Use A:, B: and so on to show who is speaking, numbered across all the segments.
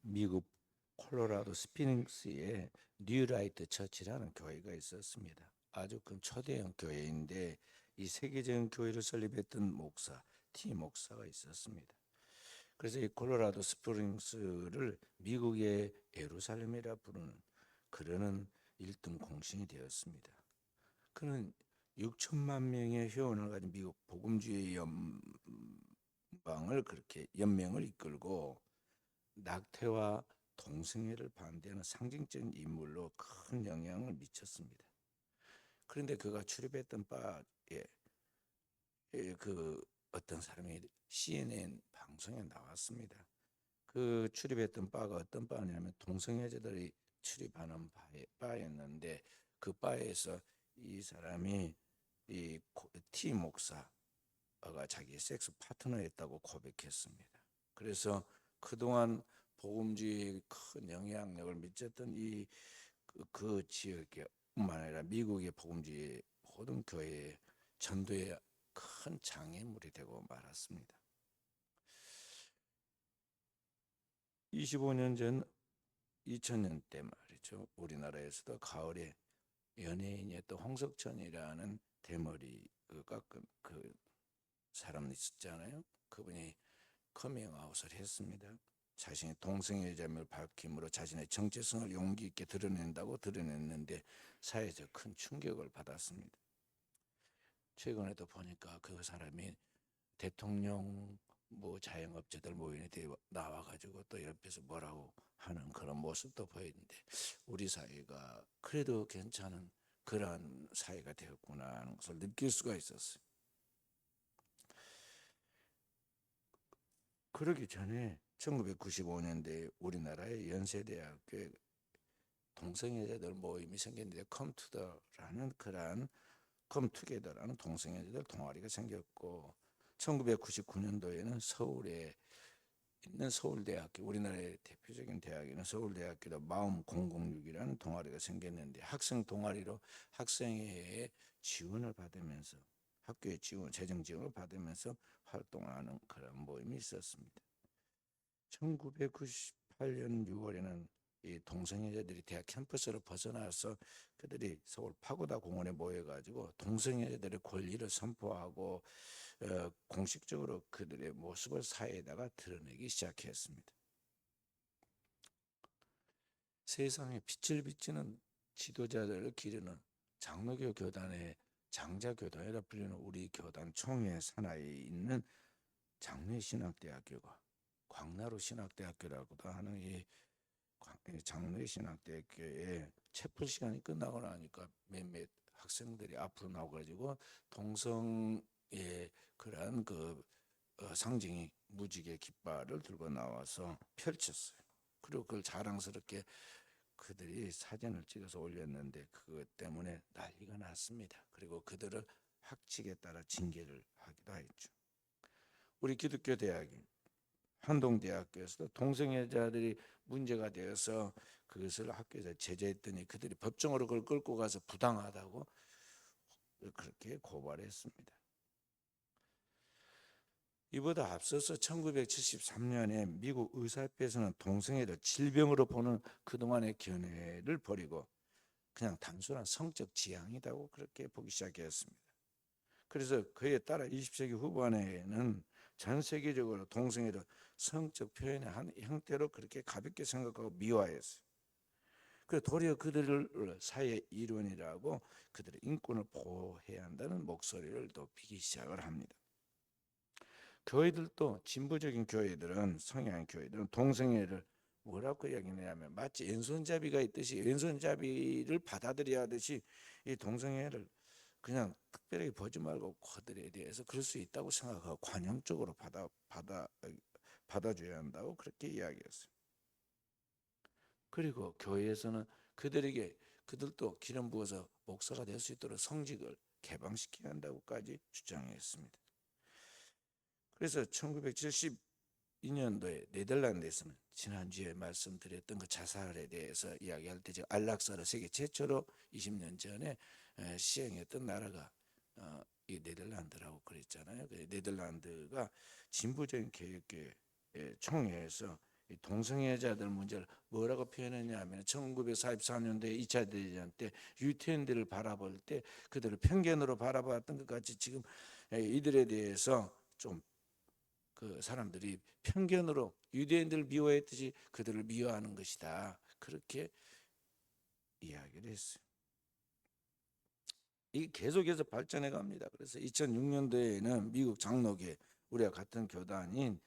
A: 미국 콜로라도 스프링스에 뉴라이트 처치라는 교회가 있었습니다. 아주 큰 초대형 교회인데 이 세계적인 교회를 설립했던 목사, 티 목사가 있었습니다. 그래서 이 콜로라도 스프링스를 미국의 예루살렘이라 부르는 그러는 1등 공신이 되었습니다. 그는 6천만 명의 회원을 가진 미국 복음주의 연방을 그렇게 연맹을 이끌고 낙태와 동성애를 반대하는 상징적인 인물로 큰 영향을 미쳤습니다. 그런데 그가 출입했던 바에 그 어떤 사람이 CNN 방송에 나왔습니다. 그 출입했던 바가 어떤 바냐면 동성애자들이 출입하는 바였는데 그 바에서 이 사람이 이 T 목사가 자기 섹스 파트너였다고 고백했습니다. 그래서 그동안 복음주의에 큰 영향력을 미쳤던 그 지역뿐만 아니라 미국의 복음주의 모든 교회의 전도에 큰 장애물이 되고 말았습니다. 25년 전 2000년대 말이죠. 우리나라에서도 가을에 연예인이었던 홍석천이라는 대머리 깎은 그 사람 있었잖아요. 그분이 커밍아웃을 했습니다. 자신의 동성애자임을 밝힘으로 자신의 정체성을 용기 있게 드러냈는데 사회적 큰 충격을 받았습니다. 최근에도 보니까 그 사람이 대통령 자영업자들 모임에 나와가지고 또 옆에서 뭐라고 하는 그런 모습도 보이는데 우리 사회가 그래도 괜찮은 그러한 사회가 되었구나 하는 것을 느낄 수가 있었어요. 그러기 전에 1995년대에 우리나라의 연세대학교에 동성애자들 모임이 생겼는데 컴투더라는 그러한 컴투게더라는 동성애자들 동아리가 생겼고 1999년도에는 서울에 있는 서울대학교, 우리나라의 대표적인 대학에는 서울대학교도 마음 006이라는 동아리가 생겼는데 학생 동아리로 학생회에 지원을 받으면서 학교의 재정 지원을 받으면서 활동하는 그런 모임이 있었습니다. 1998년 6월에는 이 동성애자들이 대학 캠퍼스를 벗어나서 그들이 서울 파고다 공원에 모여가지고 동성애자들의 권리를 선포하고 공식적으로 그들의 모습을 사회에다가 드러내기 시작했습니다. 세상에 빛을 비치는 지도자들을 기르는 장로교 교단의 장자교단이라 불리는 우리 교단 총회 산하에 있는 장례신학대학교가 광나루 신학대학교라고도 하는 이 장례신학대학교에 채플 시간이 끝나고 나니까 몇몇 학생들이 앞으로 나와가지고 동성의 그러한 상징이 무지개 깃발을 들고 나와서 펼쳤어요. 그리고 그걸 자랑스럽게 그들이 사진을 찍어서 올렸는데 그것 때문에 난리가 났습니다. 그리고 그들을 학칙에 따라 징계를 하기도 했죠. 우리 기독교 대학이 한동대학교에서도 동성애자들이 문제가 되어서 그것을 학교에서 제재했더니 그들이 법정으로 그걸 끌고 가서 부당하다고 그렇게 고발했습니다. 이보다 앞서서 1973년에 미국 의사협회에서는 동성애를 질병으로 보는 그동안의 견해를 버리고 그냥 단순한 성적 지향이라고 그렇게 보기 시작했습니다. 그래서 그에 따라 20세기 후반에는 전 세계적으로 동성애를 성적 표현의 한 형태로 그렇게 가볍게 생각하고 미화했어요. 그 도리어 그들을 사회 일원이라고 그들의 인권을 보호해야 한다는 목소리를 높이기 시작을 합니다. 교회들도 진보적인 교회들은 성향의 교회들은 동성애를 뭐라고 이야기하냐면 마치 왼손잡이가 있듯이 왼손잡이를 받아들여야 하듯이 이 동성애를 그냥 특별하게 보지 말고 그들에 대해서 그럴 수 있다고 생각하고 관용적으로 받아줘야 한다고 그렇게 이야기했어요. 그리고 교회에서는 그들도 기름 부어서 목사가 될 수 있도록 성직을 개방시켜야 한다고까지 주장했습니다. 그래서 1972년도에 네덜란드에서는 지난주에 말씀드렸던 그 자살에 대해서 이야기할 때 제가 안락사를 세계 최초로 20년 전에 시행했던 나라가 이 네덜란드라고 그랬잖아요. 네덜란드가 진보적인 개혁교회 총회에서 이 동성애자들 문제를 뭐라고 표현했냐면 1944년도에 2차 대전 때 유태인들을 바라볼 때 그들을 편견으로 바라봤던 것 같이 지금 이들에 대해서 좀 그 사람들이 편견으로 유대인들을 미워했듯이 그들을 미워하는 것이다. 그렇게 이야기를 했어요. 이게 계속해서 발전해 갑니다. 그래서 2006년도에는 미국 장로계, 우리가 같은 교단인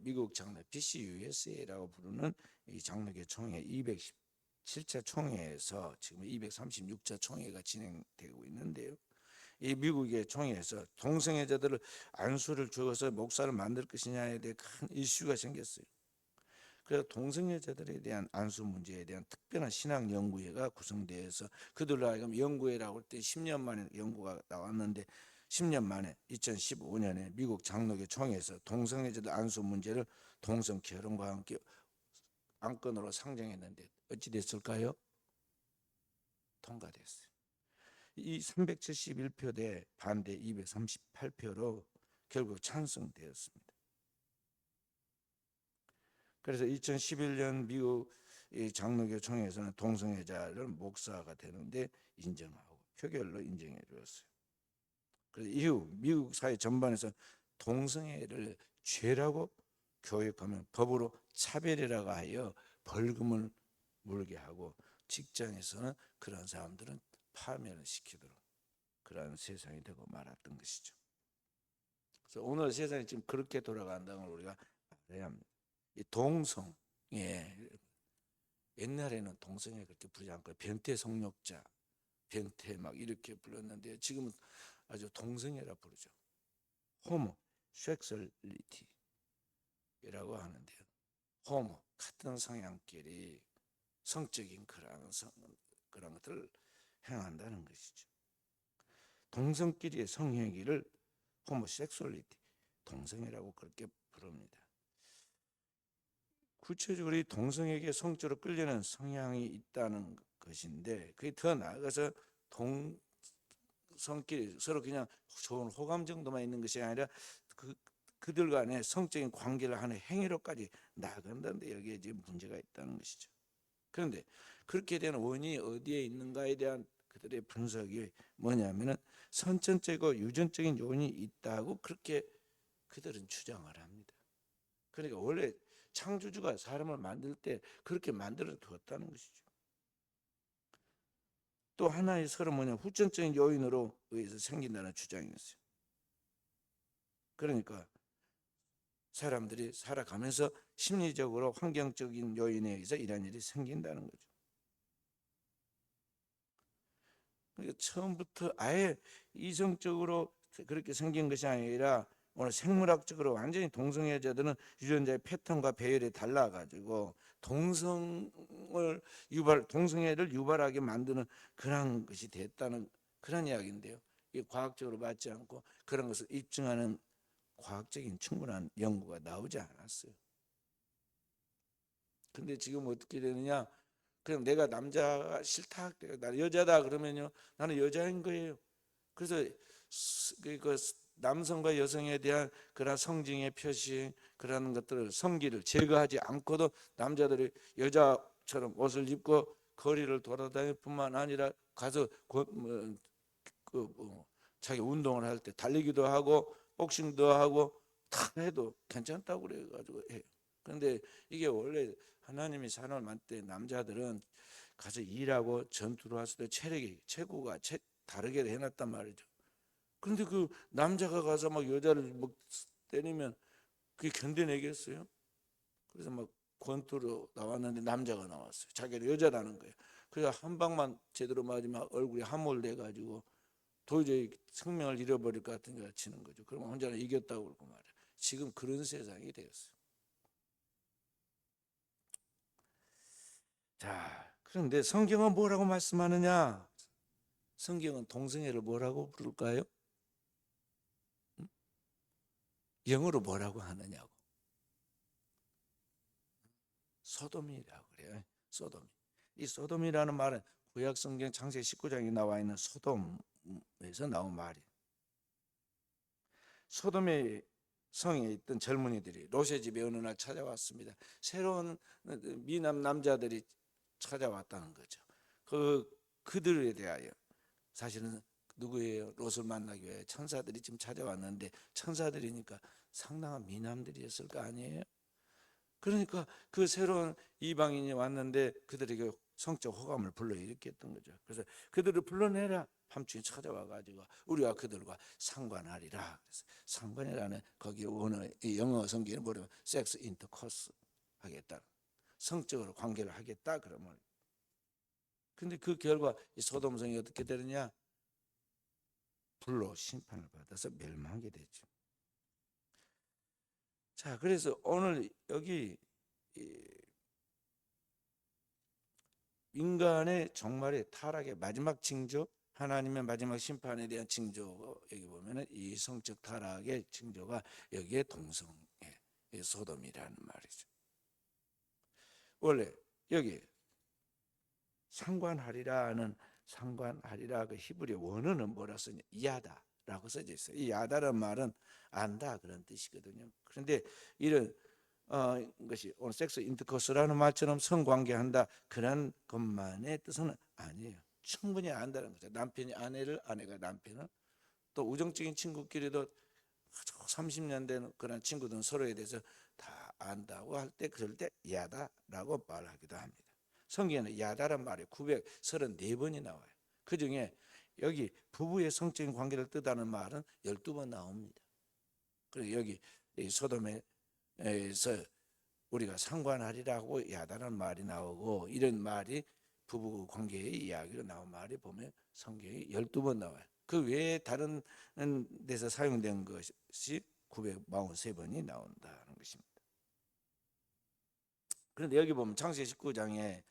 A: 미국 장로 PCUSA라고 부르는 이 장로계 총회 217차 총회에서 지금 236차 총회가 진행되고 있는데요. 이 미국의 총회에서 동성애자들을 안수를 주어서 목사를 만들 것이냐에 대해 큰 이슈가 생겼어요. 그래서 동성애자들에 대한 안수 문제에 대한 특별한 신학 연구회가 구성되어서 그들로 하여금 연구회라고 할 때 10년 만에 연구가 나왔는데 10년 만에 2015년에 미국 장로교 총회에서 동성애자들 안수 문제를 동성 결혼과 함께 안건으로 상정했는데 어찌 됐을까요? 통과됐어요. 이 371표 대 반대 238표로 결국 찬성되었습니다. 그래서 2011년 미국 장로교 총회에서는 동성애자를 목사가 되는데 인정하고 표결로 인정해 주었어요. 그래서 이후 미국 사회 전반에서 동성애를 죄라고 교육하면 법으로 차별이라고 하여 벌금을 물게 하고 직장에서는 그런 사람들은 파면을 시키도록 그런 세상이 되고 말았던 것이죠. 그래서 오늘 세상이 지금 그렇게 돌아간다는 걸 우리가 알아야 합니다. 이 동성, 옛날에는 동성애 그렇게 부르지 않고 변태 성욕자, 변태 막 이렇게 불렀는데 지금은 아주 동성애라 부르죠. 호모, 섹슈얼리티라고 하는데요. 호모, 같은 성향끼리 성적인 그런 것들을 행한다는 것이죠. 동성끼리의 성행위를 호모섹수얼리티, 동성애라고 그렇게 부릅니다. 구체적으로 이 동성에게 성적으로 끌리는 성향이 있다는 것인데 그게 더 나아가서 동성끼리 서로 그냥 좋은 호감 정도만 있는 것이 아니라 그들 간의 성적인 관계를 하는 행위로까지 나아간다는데 여기에 지금 문제가 있다는 것이죠. 그런데 그렇게 된 원인이 어디에 있는가에 대한 그들의 분석이 뭐냐면은 선천적이고 유전적인 요인이 있다고 그렇게 그들은 주장을 합니다. 그러니까 원래 창조주가 사람을 만들 때 그렇게 만들어 두었다는 것이죠. 또 하나의 설은 뭐냐, 후천적인 요인으로 의해서 생긴다는 주장이었어요. 그러니까 사람들이 살아가면서 심리적으로 환경적인 요인에 의해서 이런 일이 생긴다는 거죠. 그러니까 처음부터 아예 이성적으로 그렇게 생긴 것이 아니라 오늘 생물학적으로 완전히 동성애자들은 유전자의 패턴과 배열이 달라가지고 동성애를 유발하게 만드는 그런 것이 됐다는 그런 이야기인데요. 이게 과학적으로 맞지 않고 그런 것을 입증하는 과학적인 충분한 연구가 나오지 않았어요. 근데 지금 어떻게 되느냐? 그냥 내가 남자가 싫다, 나 여자다 그러면요, 나는 여자인 거예요. 그래서 그 남성과 여성에 대한 그런 성징의 표시, 그런 것들을 성기를 제거하지 않고도 남자들이 여자처럼 옷을 입고 거리를 돌아다닐 뿐만 아니라 가서 자기 운동을 할 때 달리기도 하고 복싱도 하고 다 해도 괜찮다고 그래가지고 해요. 그런데 이게 원래 하나님이 사람을 만들 때 남자들은 가서 일하고 전투를 했을 때 체구가 다르게 해놨단 말이죠. 그런데 그 남자가 가서 막 여자를 막 때리면 그게 견뎌내겠어요? 그래서 막 권투로 나왔는데 남자가 나왔어요. 자기는 여자라는 거예요. 그래서 한 방만 제대로 맞으면 얼굴이 함몰돼 가지고 도저히 생명을 잃어버릴 것 같은 게 치는 거죠. 그러면 혼자는 이겼다고 그러고 말이에요. 지금 그런 세상이 되었어요. 자, 그런데 성경은 뭐라고 말씀하느냐? 성경은 동성애를 뭐라고 부를까요? 영어로 뭐라고 하느냐고. 소돔이라고 그래요. 소돔. 이 소돔이라는 말은 구약 성경 창세기 19장에 나와 있는 소돔에서 나온 말이에요. 소돔의 성에 있던 젊은이들이 롯의 집에 어느 날 찾아왔습니다. 새로운 미남 남자들이 찾아왔다는 거죠. 그들에 대하여 사실은 누구예요? 롯을 만나기 위해 천사들이 지금 찾아왔는데 천사들이니까 상당한 미남들이었을 거 아니에요? 그러니까 그 새로운 이방인이 왔는데 그들에게 성적 호감을 불러일으켰던 거죠. 그래서 그들을 불러내라. 밤중에 찾아와 가지고 우리가 그들과 상관하리라. 그래서 상관이라는 거기 원어 영어 성경에 뭐냐면 섹스 인터코스 하겠다. 성적으로 관계를 하겠다 그러면. 근데 그 결과 이 소돔성이 어떻게 되느냐? 불로 심판을 받아서 멸망하게 되죠. 자, 그래서 오늘 여기 인간의 정말의 타락의 마지막 징조, 하나님의 마지막 심판에 대한 징조, 여기 보면은 이 성적 타락의 징조가 여기에 동성애, 소돔이라는 말이죠. 원래 여기 상관하리라 그 히브리 원어는 뭐라 쓰냐? 야다라고 써져 있어요. 이 야다라는 말은 안다 그런 뜻이거든요. 그런데 이런 것이 오늘 섹스 인터코스라는 말처럼 성관계한다 그런 것만의 뜻은 아니에요. 충분히 안다는 거죠. 남편이 아내를, 아내가 남편을, 또 우정적인 친구끼리도 30년 된 그런 친구들은 서로에 대해서 다 안다고 할 때 그럴 때 야다라고 말하기도 합니다. 성경에는 야다란 말이 934번이 나와요. 그 중에 여기 부부의 성적인 관계를 뜻하는 말은 12번 나옵니다. 그리고 여기 소돔에서 우리가 상관하리라고 야다라는 말이 나오고 이런 말이 부부 관계의 이야기로 나온 말이 보면 성경에 12번 나와요. 그 외에 다른 데서 사용된 것이 943번이 나온다는 것입니다. 그런데 여기 보면 창세기 19장에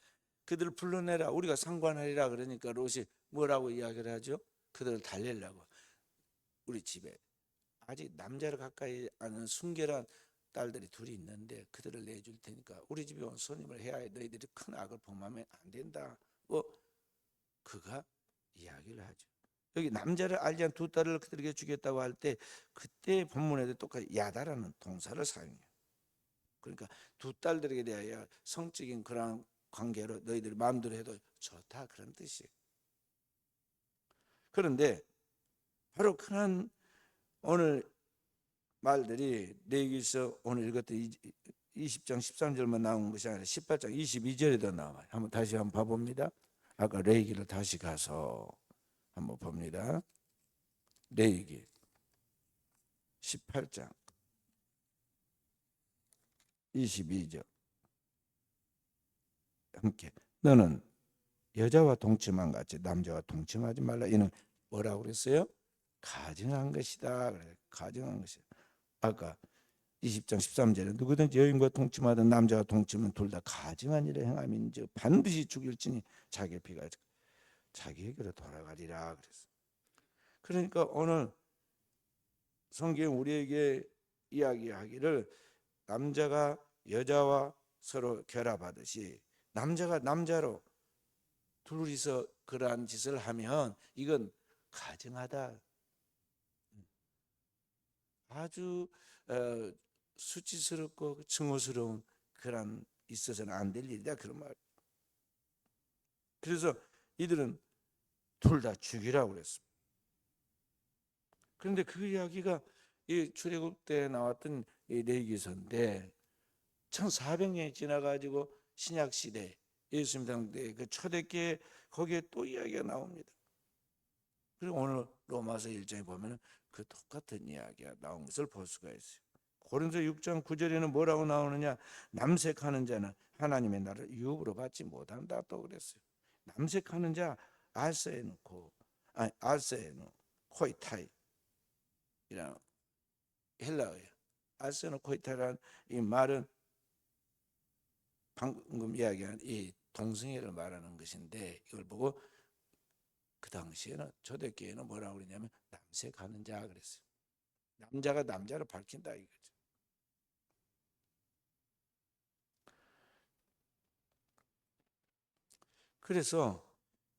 A: 그들을 불러내라 우리가 상관하리라 그러니까 롯이 뭐라고 이야기를 하죠? 그들을 달래려고 우리 집에 아직 남자를 가까이 아는 순결한 딸들이 둘이 있는데 그들을 내줄 테니까 우리 집에 온 손님을 해야 해. 너희들이 큰 악을 범하면 안 된다고 그가 이야기를 하죠. 여기 남자를 알지 않은 두 딸을 그들에게 주겠다고 할 때 그때 본문에도 똑같이 야다라는 동사를 사용해요. 그러니까 두 딸들에게 대하여 성적인 그런 관계로 너희들이 마음대로 해도 좋다 그런 뜻이에요. 그런데 바로 그런 오늘 말들이 레위기서 오늘 읽었던 20장 13절만 나온 것이 아니라 18장 22절에도 나와요. 한번 다시 한번 봐봅니다. 아까 레위기를 다시 가서 한번 봅니다. 레위기 18장 22절 함께 너는 여자와 동침한 같이 남자와 동침하지 말라. 이는 뭐라고 그랬어요? 가증한 것이다. 그래. 가증한 것이다. 아까 20장 13절에 누구든지 여인과 동침하든 남자와 동침은 둘 다 가증한 일을 행함인즉 반드시 죽일지니 자기의 피가 자기에게로 돌아가리라 그랬어. 그러니까 오늘 성경 우리에게 이야기하기를 남자가 여자와 서로 결합하듯이 남자가 남자로 둘이서 그러한 짓을 하면 이건 가증하다. 아주 수치스럽고 증오스러운 그런 있어서는 안 될 일이다 그런 말. 그래서 이들은 둘 다 죽이라고 그랬습니다. 그런데 그 이야기가 이 출애굽 때 나왔던 이 레위기서인데 1400년이 지나가지고 신약 시대 예수님 당대 그 초대교회 거기에 또 이야기가 나옵니다. 그리고 오늘 로마서 1장에 보면 그 똑같은 이야기가 나온 것을 볼 수가 있어요. 고린도 6장 9절에는 뭐라고 나오느냐? 남색하는 자는 하나님의 나라를 유업으로 받지 못한다 또 그랬어요. 남색하는 자 알세노코 알세노 코이타이라는 헬라어예요. 알세노 코이타이라는 이 말은 방금 이야기한 이 동성애를 말하는 것인데 이걸 보고 그 당시에는 초대교회는 뭐라고 그러냐면 남색하는 자 그랬어요. 남자가 남자를 밝힌다 이거죠. 그래서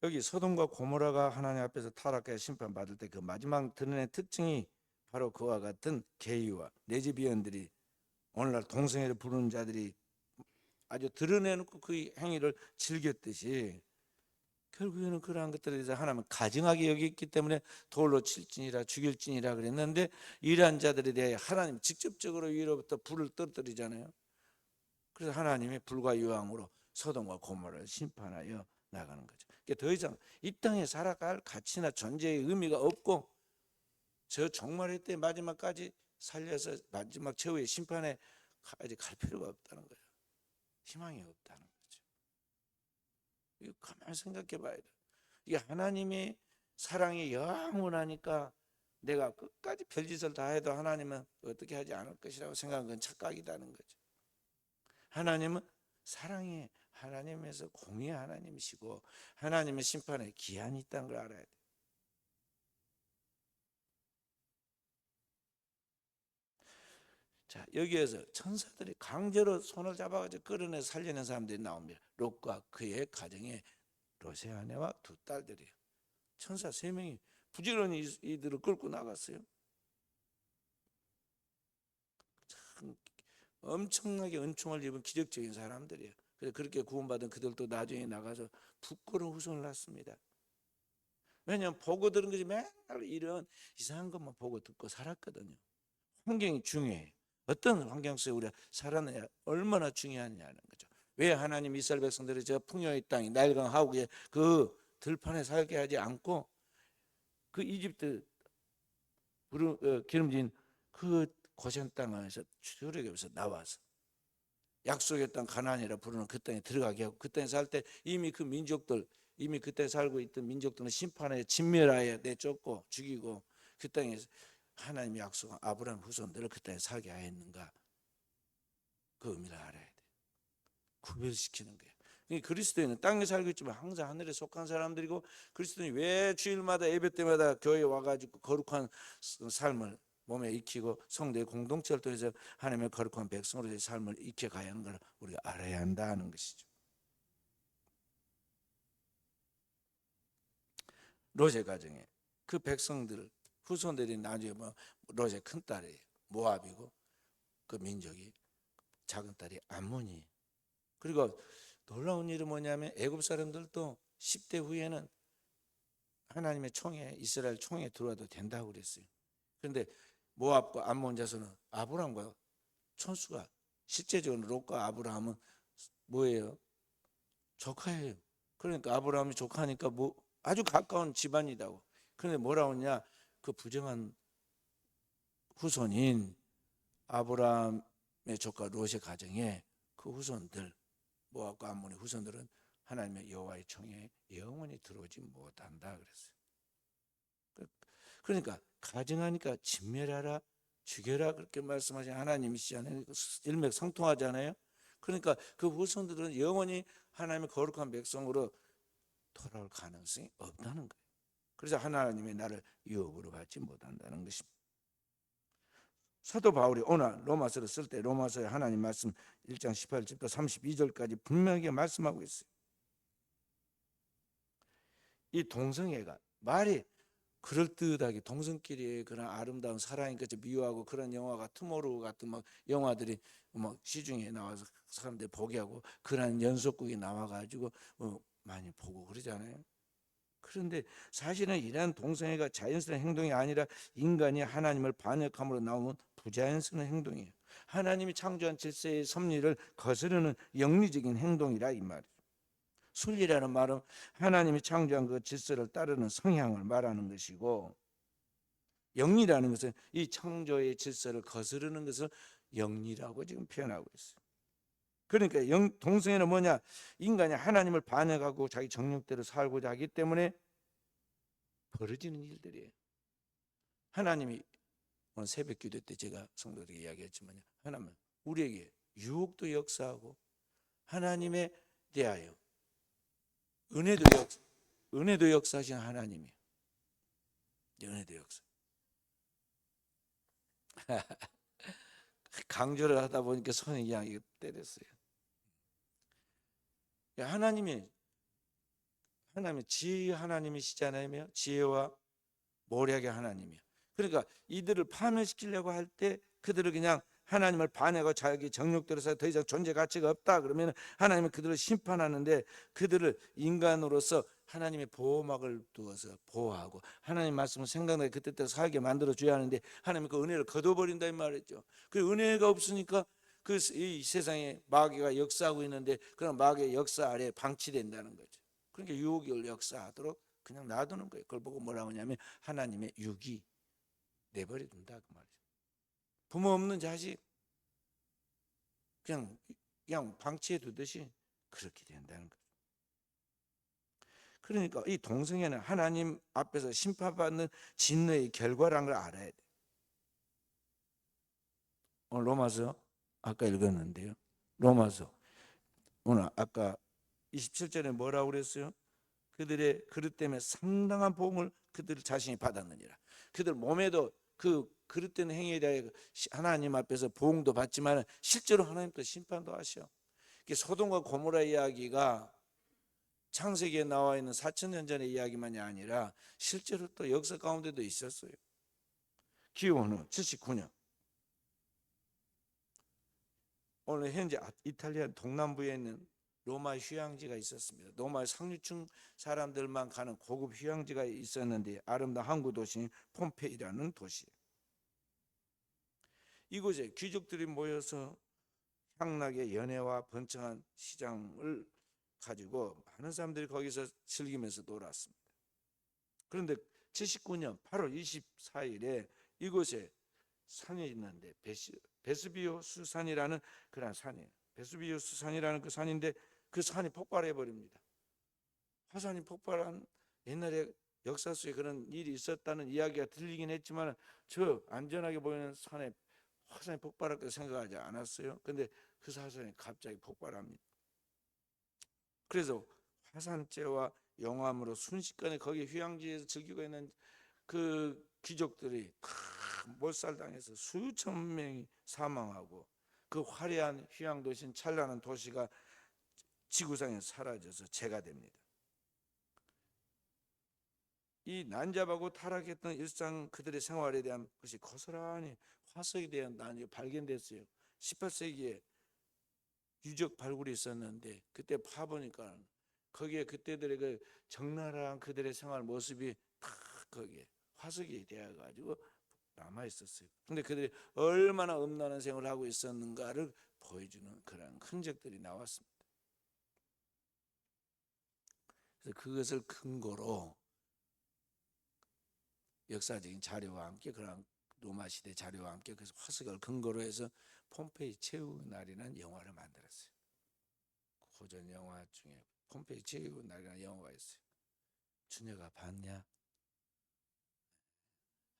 A: 여기 소돔과 고모라가 하나님 앞에서 타락해 심판받을 때 그 마지막 드러낸 특징이 바로 그와 같은 게이와 레즈비언들이 오늘날 동성애를 부르는 자들이 아주 드러내놓고 그 행위를 즐겼듯이 결국에는 그러한 것들에 대해서 하나님은 가증하게 여겼기 때문에 돌로 칠지니라 죽일지니라 그랬는데 이러한 자들에 대해 하나님 직접적으로 위로부터 불을 떨어뜨리잖아요. 그래서 하나님이 불과 유황으로 소돔과 고모라를 심판하여 나가는 거죠. 그러니까 더 이상 이 땅에 살아갈 가치나 존재의 의미가 없고 저 종말의 때 마지막까지 살려서 마지막 최후의 심판에 갈 필요가 없다는 거예요. 희망이 없다는 거죠. 이거 가만히 생각해 봐야 돼. 이게 하나님의 사랑이 영원하니까 내가 끝까지 별짓을 다 해도 하나님은 어떻게 하지 않을 것이라고 생각한 건 착각이라는 거죠. 하나님은 사랑의 하나님에서 공의의 하나님이시고 하나님의 심판에 기한이 있다는 걸 알아야 돼. 자, 여기에서 천사들이 강제로 손을 잡아가지고 끌어내 살리는 사람들이 나옵니다. 롯과 그의 가정에 롯의 아내와 두 딸들이에요. 천사 3명이 부지런히 이들을 끌고 나갔어요. 참 엄청나게 은총을 입은 기적적인 사람들이에요. 그래서 그렇게 구원받은 그들도 나중에 나가서 부끄러운 후손을 낳습니다. 왜냐하면 보고 들은 것이 맨날 이런 이상한 것만 보고 듣고 살았거든요. 환경이 중요해요. 어떤 환경 속에 우리가 살아내야 얼마나 중요하냐는 거죠. 왜 하나님 이스라엘 백성들이 저 풍요의 땅 나일강 하우의 그 들판에 살게 하지 않고 그 이집트 기름진 그 고센 땅에서 출애굽에서 나와서 약속의 땅 가나안이라 부르는 그 땅에 들어가게 하고 그 땅에 살 때 이미 그 민족들 이미 그때 살고 있던 민족들은 심판에 진멸하여 내쫓고 죽이고 그 땅에서 하나님이 약속한 아브라함 후손들을 그 땅에 살게 하였는가 그 의미를 알아야 돼. 구별시키는 거예요. 그리스도인은 땅에 살고 있지만 항상 하늘에 속한 사람들이고 그리스도인이 왜 주일마다 예배 때마다 교회에 와가지고 거룩한 삶을 몸에 익히고 성도의 공동체를 통해서 하나님의 거룩한 백성으로의 삶을 익혀가야 하는 걸 우리가 알아야 한다는 것이죠. 롯의 가정에 그 백성들 후손들이 나중에 롯의 큰딸이 모압이고 그 민족이 작은 딸이 암몬이. 그리고 놀라운 일은 뭐냐면 애굽 사람들도 10대 후에는 하나님의 총에 이스라엘 총에 들어와도 된다고 그랬어요. 그런데 모압과 암몬 자손은 아브라함과 천수가 실제적으로 롯과 아브라함은 뭐예요? 조카예요. 그러니까 아브라함이 조카니까 뭐 아주 가까운 집안이라고. 그런데 뭐라고 하냐? 그 부정한 후손인 아브라함의 조카 롯의 가정에 그 후손들 모압과 암몬의 후손들은 하나님의 여호와의 총에 영원히 들어오지 못한다 그랬어요. 그러니까 가증하니까 진멸하라 죽여라 그렇게 말씀하신 하나님이시잖아요. 일맥상통하잖아요. 그러니까 그 후손들은 영원히 하나님의 거룩한 백성으로 돌아올 가능성이 없다는 거예요. 그래서 하나님의 나를 유업으로 받지 못한다는 것입니다. 사도 바울이 오늘 로마서를 쓸 때 로마서의 하나님 말씀 1장 18절부터 32절까지 분명하게 말씀하고 있어요. 이 동성애가 말이 그럴듯하게 동성끼리의 그런 아름다운 사랑이 그저 미워하고 그런 영화가 투모로우 같은 막 영화들이 막 시중에 나와서 사람들이 보게 하고 그런 연속극이 나와가지고 많이 보고 그러잖아요. 그런데 사실은 이러한 동성애가 자연스러운 행동이 아니라 인간이 하나님을 반역함으로 나오는 부자연스러운 행동이에요. 하나님이 창조한 질서의 섭리를 거스르는 영리적인 행동이라 이 말이에요. 순리라는 말은 하나님이 창조한 그 질서를 따르는 성향을 말하는 것이고, 영리라는 것은 이 창조의 질서를 거스르는 것을 영리라고 지금 표현하고 있어요. 그러니까 동성애는 뭐냐? 인간이 하나님을 반역하고 자기 정욕대로 살고자 하기 때문에 벌어지는 일들이에요. 하나님이 오늘 새벽 기도 때 제가 성도들에게 이야기했지만 하나님은 우리에게 유혹도 역사하고 하나님에 대하여 은혜도 역사하신 하나님이에요. 은혜도 역사. 강조를 하다 보니까 손에 이야기 때렸어요. 하나님의 지혜의 하나님이시잖아요. 지혜와 모략의 하나님이에요. 그러니까 이들을 파멸시키려고 할 때 그들을 그냥 하나님을 반하고 자기 정욕대로 더 이상 존재 가치가 없다 그러면 하나님은 그들을 심판하는데, 그들을 인간으로서 하나님의 보호막을 두어서 보호하고 하나님 말씀을 생각나게 그때대로 살게 만들어 줘야 하는데, 하나님은 그 은혜를 거둬버린다 이 말이죠. 그 은혜가 없으니까 그 이 세상에 마귀가 역사하고 있는데 그런 마귀의 역사 아래에 방치된다는 거죠. 그러니까 유혹을 역사하도록 그냥 놔두는 거예요. 그걸 보고 뭐라고 하냐면 하나님의 유기, 내버려 둔다 그 말이죠. 부모 없는 자식 그냥 방치해 두듯이 그렇게 된다는 거죠. 그러니까 이 동성애는 하나님 앞에서 심판받는 진노의 결과라는 걸 알아야 돼. 오늘 로마서 아까 읽었는데요. 로마서 오늘 아까 27절에 뭐라고 그랬어요? 그들의 그릇 때문에 상당한 보응을 그들 자신이 받았느니라. 그들 몸에도 그 그릇된 행위에 대해 하나님 앞에서 보응도 받지만 실제로 하나님도 심판도 하셔. 소돔과 고모라 이야기가 창세기에 나와 있는 4,000년 전의 이야기만이 아니라 실제로 또 역사 가운데도 있었어요. 기원 후 79년 오늘 현재 이탈리아 동남부에 있는 로마 휴양지가 있었습니다. 로마 상류층 사람들만 가는 고급 휴양지가 있었는데 아름다운 항구 도시인 폼페이라는 도시예요. 이곳에 귀족들이 모여서 향락의 연회와 번창한 시장을 가지고 많은 사람들이 거기서 즐기면서 놀았습니다. 그런데 79년 8월 24일에 이곳에 산이 있는데 베스비오스 산이라는 그런 산이에요. 베스비오스 산이라는 그 산인데 그 산이 폭발해 버립니다. 화산이 폭발한 옛날에 역사 속에 그런 일이 있었다는 이야기가 들리긴 했지만 저 안전하게 보이는 산에 화산이 폭발할 거 생각하지 않았어요. 근데 그 화산이 갑자기 폭발합니다. 그래서 화산재와 용암으로 순식간에 거기 휴양지에서 즐기고 있는 그 귀족들이 몰살당해서 수천 명이 사망하고 그 화려한 휴양 도시인 찬란한 도시가 지구상에 사라져서 재가 됩니다. 이 난잡하고 타락했던 일상 그들의 생활에 대한 것이 고스란히 화석에 대한 난이 발견됐어요. 18세기에 유적 발굴이 있었는데 그때 파보니까 거기에 그때들의 그 적나라한 그들의 생활 모습이 다 거기에 화석이 되어 가지고 남아 있었어요. 근데 그들이 얼마나 음란한 생활을 하고 있었는가를 보여주는 그런 흔적들이 나왔습니다. 그래서 그것을 근거로 역사적인 자료와 함께 그런 로마 시대 자료와 함께 그래서 화석을 근거로 해서 폼페이 최후의 날이라는 영화를 만들었어요. 고전 영화 중에 폼페이 최후의 날이라는 영화가 있어요. 준혁아 봤냐?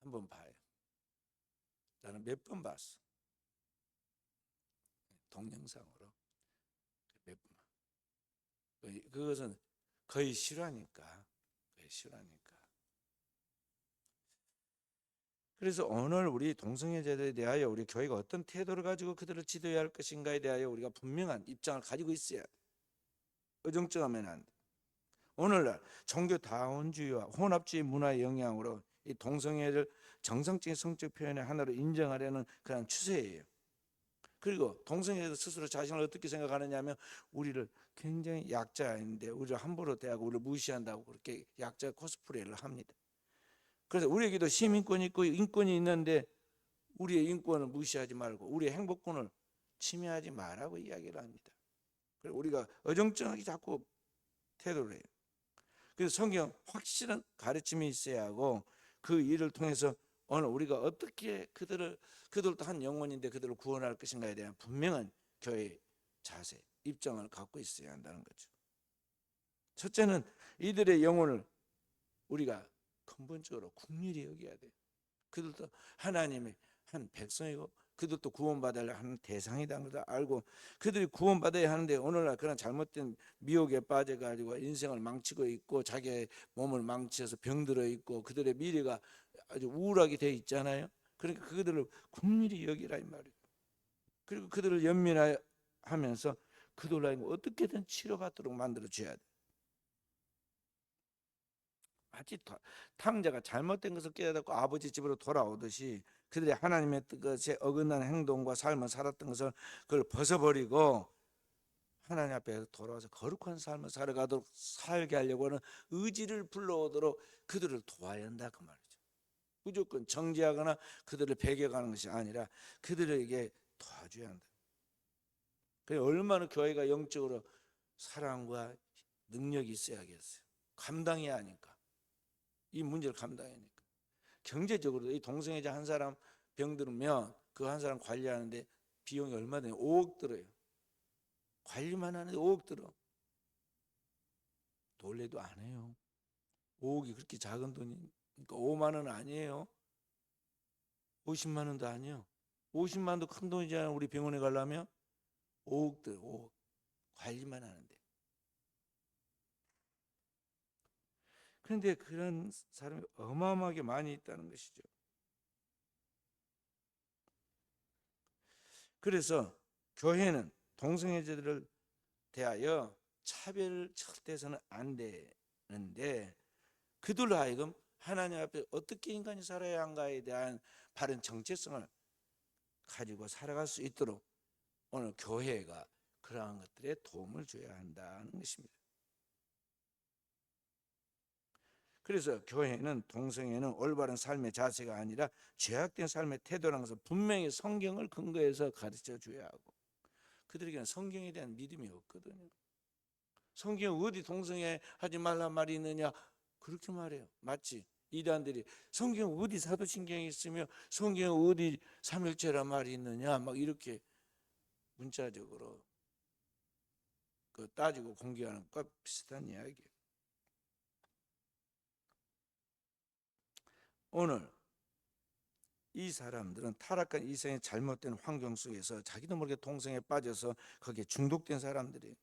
A: 한번 봐요. 나는 몇 번 봤어. 동영상으로 몇 번. 그것은 거의 실화니까. 그래서 오늘 우리 동성애자들에 대하여 우리 교회가 어떤 태도를 가지고 그들을 지도해야 할 것인가에 대하여 우리가 분명한 입장을 가지고 있어야 돼. 어정쩡하면 안 돼. 오늘날 종교 다원주의와 혼합주의 문화의 영향으로 이 동성애를 정상적인 성적 표현의 하나로 인정하려는 그런 추세예요. 그리고 동성애도 스스로 자신을 어떻게 생각하느냐 하면 우리를 굉장히 약자인데 우리를 함부로 대하고 우리를 무시한다고 그렇게 약자 코스프레를 합니다. 그래서 우리에게도 시민권이 있고 인권이 있는데 우리의 인권을 무시하지 말고 우리의 행복권을 침해하지 말라고 이야기를 합니다. 그래서 우리가 어정쩡하게 자꾸 태도를 해요. 그래서 성경 확실한 가르침이 있어야 하고 그 일을 통해서 오늘 우리가 어떻게 그들도 한 영혼인데 그들을 구원할 것인가에 대한 분명한 교회의 자세, 입장을 갖고 있어야 한다는 거죠. 첫째는 이들의 영혼을 우리가 근본적으로 긍휼히 여겨야 돼요. 그들도 하나님의 한 백성이고 그들도 구원받아야 하는 대상이라는 걸 알고 그들이 구원받아야 하는데 오늘날 그런 잘못된 미혹에 빠져가지고 인생을 망치고 있고 자기의 몸을 망쳐서 병들어 있고 그들의 미래가 아주 우울하게 돼 있잖아요. 그러니까 그들을 긍휼히 여기라 이 말이에요. 그리고 그들을 연민하면서 그들을 어떻게든 치료받도록 만들어 줘야 돼. 마치 탕자가 잘못된 것을 깨닫고 아버지 집으로 돌아오듯이 그들이 하나님의 뜻에 어긋난 행동과 삶을 살았던 것을 그걸 벗어버리고 하나님 앞에 돌아와서 거룩한 삶을 살아가도록 살게 하려고 하는 의지를 불러오도록 그들을 도와야 한다 그 말이죠. 무조건 정죄하거나 그들을 배격하는 것이 아니라 그들에게 도와줘야 한다. 그래 얼마나 교회가 영적으로 사랑과 능력이 있어야겠어요. 감당해야 하니까. 이 문제를 감당하니까. 경제적으로도 이 동성애자 한 사람 병들면 그 한 사람 관리하는데 비용이 얼마 되냐? 5억 들어요. 관리만 하는데 5억 들어. 놀래도 안 해요. 5억이 그렇게 작은 돈이니까 5만 원 아니에요. 50만 원도 아니에요. 50만 원도 큰 돈이잖아요. 우리 병원에 가려면 5억 들어. 5억. 관리만 하는데. 그런데 그런 사람이 어마어마하게 많이 있다는 것이죠. 그래서 교회는 동성애자들을 대하여 차별을 절대 해서는 안 되는데 그들로 하여금 하나님 앞에 어떻게 인간이 살아야 한가에 대한 바른 정체성을 가지고 살아갈 수 있도록 오늘 교회가 그러한 것들에 도움을 줘야 한다는 것입니다. 그래서 교회는 동성애는 올바른 삶의 자세가 아니라 죄악된 삶의 태도라는 것을 분명히 성경을 근거해서 가르쳐 줘야 하고 그들에게는 성경에 대한 믿음이 없거든요. 성경에 어디 동성애 하지 말란 말이 있느냐 그렇게 말해요. 마치 이단들이 성경 어디 사도신경이 있으며 성경 어디 삼일체란 말이 있느냐 막 이렇게 문자적으로 그 따지고 공개하는 것과 비슷한 이야기예요. 오늘 이 사람들은 타락한 이생의 잘못된 환경 속에서 자기도 모르게 동성애에 빠져서 거기에 중독된 사람들이에요.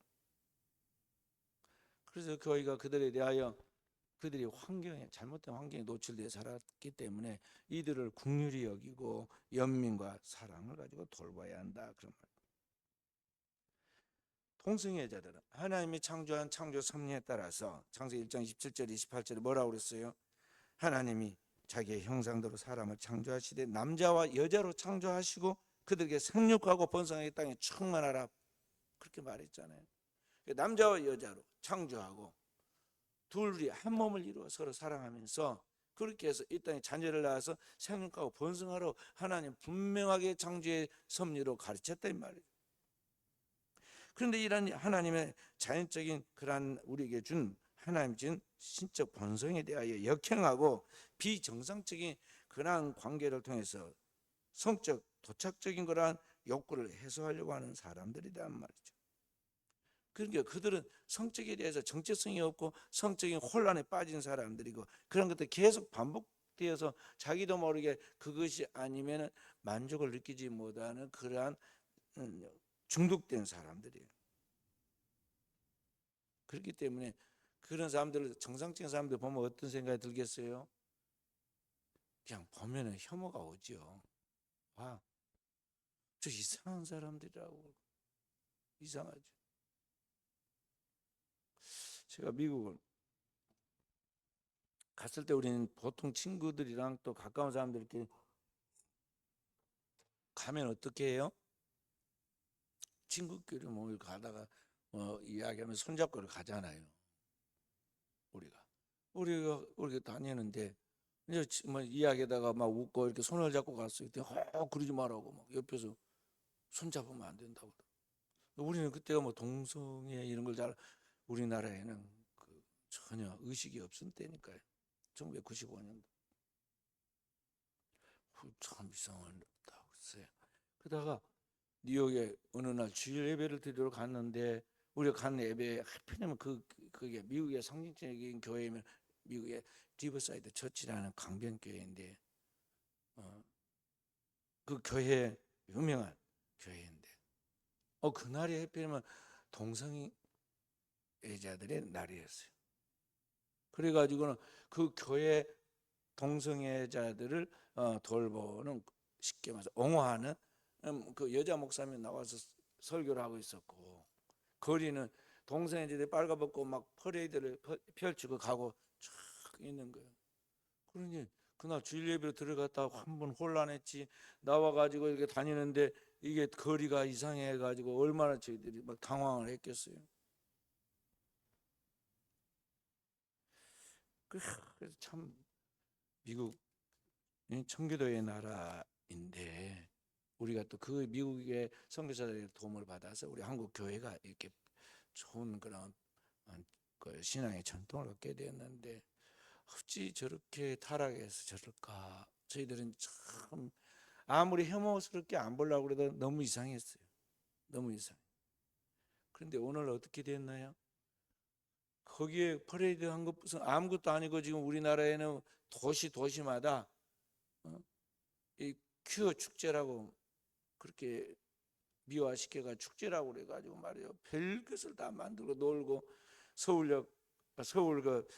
A: 그래서 교회가 그들에 대하여 그들이 환경에 잘못된 환경에 노출되어 살았기 때문에 이들을 긍휼히 여기고 연민과 사랑을 가지고 돌봐야 한다 그런 말. 동성애자들은 하나님이 창조한 창조 섭리에 따라서 창세기 1장 27절 28절에 뭐라고 그랬어요? 하나님이 자기의 형상대로 사람을 창조하시되 남자와 여자로 창조하시고 그들에게 생육하고 번성하게 땅에 충만하라 그렇게 말했잖아요. 남자와 여자로 창조하고 둘이 한 몸을 이루어 서로 사랑하면서 그렇게 해서 이 땅에 자녀를 낳아서 생육하고 번성하러 하나님 분명하게 창조의 섭리로 가르쳤다 이 말이에요. 그런데 이런 하나님의 자연적인 그러한 우리에게 준 하나님 준 신적 본성에 대하여 역행하고 비정상적인 그러한 관계를 통해서 성적 도착적인 그러한 욕구를 해소하려고 하는 사람들이란 말이죠. 그러니까 그들은 성적에 대해서 정체성이 없고 성적인 혼란에 빠진 사람들이고 그런 것들이 계속 반복되어서 자기도 모르게 그것이 아니면 만족을 느끼지 못하는 그러한 중독된 사람들이에요. 그렇기 때문에 그런 사람들 정상적인 사람들 보면 어떤 생각이 들겠어요? 그냥 보면은 혐오가 오죠. 와, 저 이상한 사람들이라고. 이상하죠. 제가 미국을 갔을 때 우리는 보통 친구들이랑 또 가까운 사람들 이렇게 가면 어떻게 해요? 친구끼리 뭐 가다가 이야기하면 손잡고 가잖아요. 우리가 다니는데 이제 뭐 이야기하다가 막 웃고 이렇게 손을 잡고 갔어요. 그때 그러지 말라고 막 옆에서 손 잡으면 안 된다고. 우리는 그때가 뭐 동성애 이런 걸 잘 우리나라에는 전혀 의식이 없을 때니까요. 1995년도 참 이상하다고 했어요. 그러다가 뉴욕에 어느 날 주일 예배를 드리러 갔는데 우리가 간 예배 하필이면 그게 미국의 상징적인 교회면 미국의 리버사이드 처치라는 강변 교회인데 그 교회 유명한 교회인데 그날이 하필이면 동성애자들의 날이었어요. 그래가지고는 그 교회 동성애자들을 돌보는 쉽게 말해서 옹호하는 그 여자 목사님이 나와서 설교를 하고 있었고 거리는 동성애자들이 빨가벗고 막 퍼레이드를 펼치고 가고 있는 거예요. 그러니 그날 주일 예배로 들어갔다 한 번 혼란했지. 나와가지고 이렇게 다니는데 이게 거리가 이상해가지고 얼마나 저희들이 막 당황을 했겠어요. 그래서 참 미국 청교도의 나라인데 우리가 또 그 미국의 선교사들의 도움을 받아서 우리 한국 교회가 이렇게 좋은 그런 그 신앙의 전통을 갖게 되었는데 어찌 저렇게 타락해서 저럴까? 저희들은 참 아무리 혐오스럽게 안 보려고 그래도 너무 이상했어요. 너무 이상. 그런데 오늘 어떻게 됐나요? 거기에 퍼레이드 한 것은 아무것도 아니고 지금 우리나라에는 도시마다 이 퀴어 축제라고 그렇게 미화시켜가 축제라고 그래가지고 말이에요. 별것을 다 만들고 놀고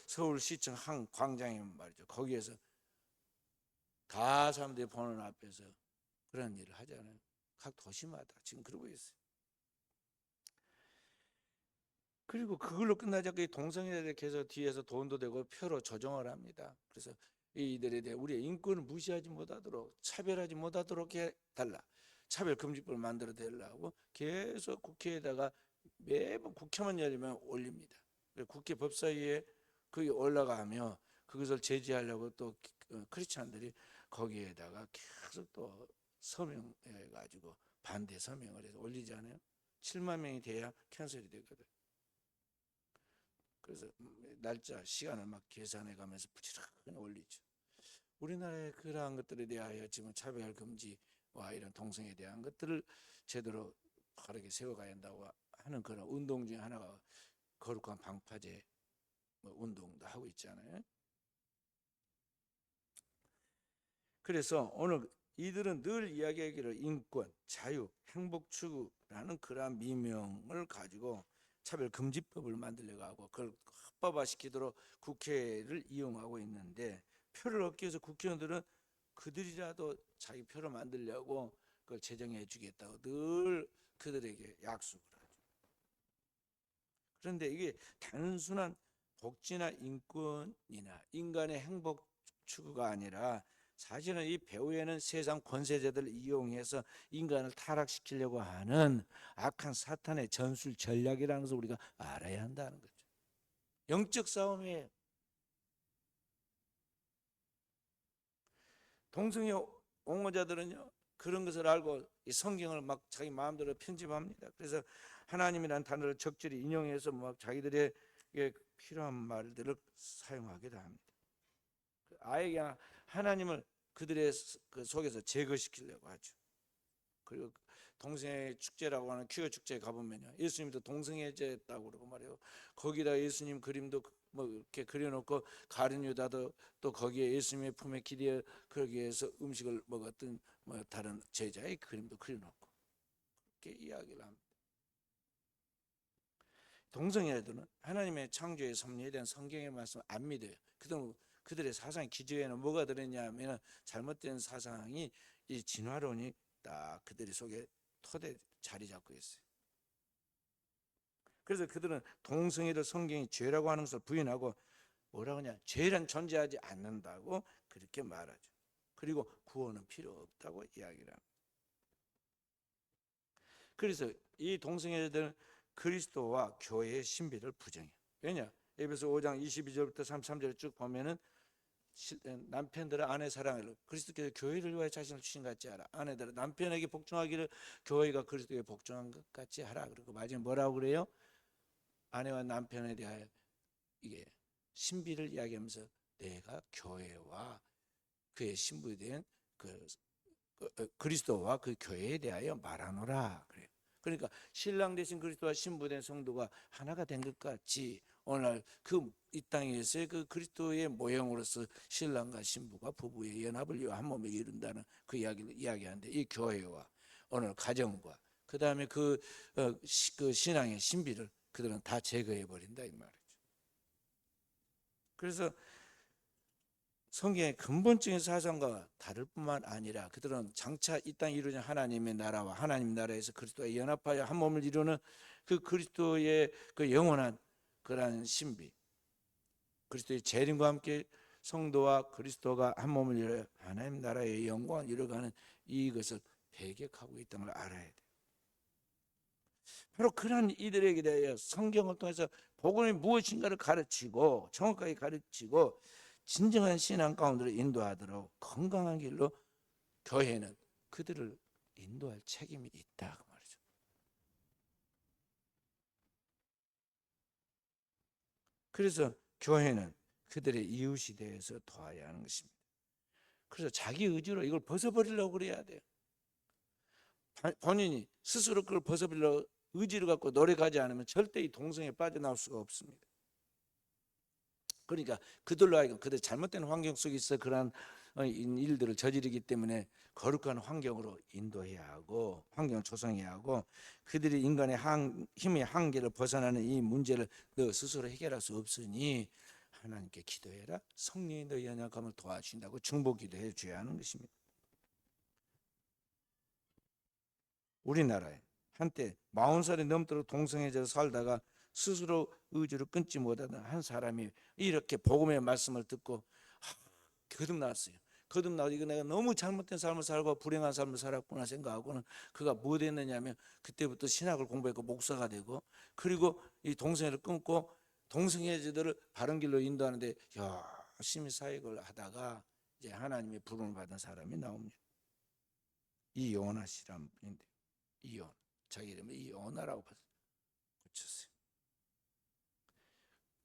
A: 서울시청 한 광장에 말이죠. 거기에서 다 사람들이 보는 앞에서 그런 일을 하잖아요. 각 도시마다 지금 그러고 있어요. 그리고 그걸로 끝나지 않고 동성애에 계속 뒤에서 돈도 되고 표로 조정을 합니다. 그래서 이들에 대해 우리의 인권을 무시하지 못하도록 차별하지 못하도록 해달라. 차별금지법을 만들어 달라고 계속 국회에다가 매번 국회만 열리면 올립니다. 국회 법사위에 그게 올라가며 그것을 제지하려고 또 크리스찬들이 거기에다가 계속 또 서명해가지고 반대 서명을 해서 올리잖아요. 7만 명이 돼야 캔슬이 되거든. 그래서 날짜, 시간을 막 계산해 가면서 부지런히 올리죠. 우리나라의 그러한 것들에 대하여 지금 차별 금지와 이런 동성애에 대한 것들을 제대로 바르게 세워가야 한다고 하는 그런 운동 중에 하나가 거룩한 방파제 운동도 하고 있잖아요. 그래서 오늘 이들은 늘 이야기하기를 인권, 자유, 행복 추구라는 그러한 미명을 가지고 차별금지법을 만들려고 하고 그걸 합법화시키도록 국회를 이용하고 있는데 표를 얻기 위해서 국회의원들은 그들이라도 자기 표를 만들려고 그걸 제정해 주겠다고 늘 그들에게 약속을 하죠. 그런데 이게 단순한 복지나 인권이나 인간의 행복 추구가 아니라 사실은 이 배후에는 세상 권세자들을 이용해서 인간을 타락시키려고 하는 악한 사탄의 전술 전략이라는 것을 우리가 알아야 한다는 거죠. 영적 싸움이에요. 동성애 옹호자들은요 그런 것을 알고 이 성경을 막 자기 마음대로 편집합니다. 그래서 하나님이라는 단어를 적절히 인용해서 막 자기들의 필요한 말들을 사용하기도 합니다. 아예 그냥 하나님을 그들의 그 속에서 제거시키려고 하죠. 그리고 동성애 축제라고 하는 퀴어 축제에 가보면요 예수님도 동성애제였다고 그러고 말이에요. 거기다 예수님 그림도 뭐 이렇게 그려놓고 가룟 유다도 또 거기에 예수님의 품에 기대어 거기에서 음식을 먹었던 뭐 다른 제자의 그림도 그려놓고 그렇게 이야기를 합니다. 동성애들은 하나님의 창조의 섭리에 대한 성경의 말씀을 안 믿어요. 그들의 사상 기저에는 뭐가 들었냐면 잘못된 사상이 이 진화론이 딱 그들의 속에 토대 자리 잡고 있어요. 그래서 그들은 동성애를 성경이 죄라고 하는 것을 부인하고 뭐라고 하냐 죄란 존재하지 않는다고 그렇게 말하죠. 그리고 구원은 필요 없다고 이야기를 합니다. 그래서 이 동성애들은 그리스도와 교회의 신비를 부정해요. 왜냐? 에베소 5장 22절부터 33절 쭉 보면은 남편들은 아내 사랑을 그리스도께서 교회를 위하여 자신을 주신 것 같이 하라. 아내들은 남편에게 복종하기를 교회가 그리스도에게 복종한 것 같이 하라. 그리고 마지막에 뭐라고 그래요? 아내와 남편에 대하여 이게 신비를 이야기하면서 내가 교회와 그의 신부된 그리스도와 그 교회에 대하여 말하노라 그래요. 그러니까 신랑 대신 그리스도와 신부된 성도가 하나가 된 것 같이 오늘 그 이 땅에서의 그 그리스도의 모형으로서 신랑과 신부가 부부의 연합을 위해 한 몸에 이룬다는 그 이야기를 이야기하는데 이 교회와 오늘 가정과 그 다음에 그 신앙의 신비를 그들은 다 제거해 버린다 이 말이죠. 그래서 성경의 근본적인 사상과 다를 뿐만 아니라 그들은 장차 이 땅에 이루어진 하나님의 나라와 하나님 나라에서 그리스도와 연합하여 한 몸을 이루는 그 그리스도의 그 영원한 그러한 신비 그리스도의 재림과 함께 성도와 그리스도가 한 몸을 이루어 하나님 나라의 영광을 이루어가는 이것을 배격하고 있다는 걸 알아야 돼. 바로 그런 이들에게 대하여 성경을 통해서 복음이 무엇인가를 가르치고 정확하게 가르치고 진정한 신앙 가운데로 인도하도록 건강한 길로 교회는 그들을 인도할 책임이 있다 그 말이죠. 그래서 교회는 그들의 이웃이 대해서 도와야 하는 것입니다. 그래서 자기 의지로 이걸 벗어버리려고 그래야 돼요. 본인이 스스로 그걸 벗어버리려고 의지를 갖고 노력하지 않으면 절대 이 동성에 빠져나올 수가 없습니다. 그러니까 그들로 하여금 그들 잘못된 환경 속에서 그러한 일들을 저지르기 때문에 거룩한 환경으로 인도해야 하고 환경을 조성해야 하고 그들이 인간의 힘의 한계를 벗어나는 이 문제를 너 스스로 해결할 수 없으니 하나님께 기도해라. 성령이 너희 연약함을 도와주신다고 중보기도해 줘야 하는 것입니다. 우리나라에 한때 40살이 넘도록 동성애자로 살다가 스스로 의지를 끊지 못하던 한 사람이 이렇게 복음의 말씀을 듣고 거듭났어요. 거듭나서 이거 내가 너무 잘못된 삶을 살고 불행한 삶을 살았구나 생각하고는 그가 뭐 됐느냐면 그때부터 신학을 공부했고 목사가 되고 그리고 이 동성애를 끊고 동성애자들을 바른 길로 인도하는데 열심히 사역을 하다가 이제 하나님의 부름을 받은 사람이 나옵니다. 이요나 씨라는 분인데 이요나 자기 이름을 이요나라고 붙였어요.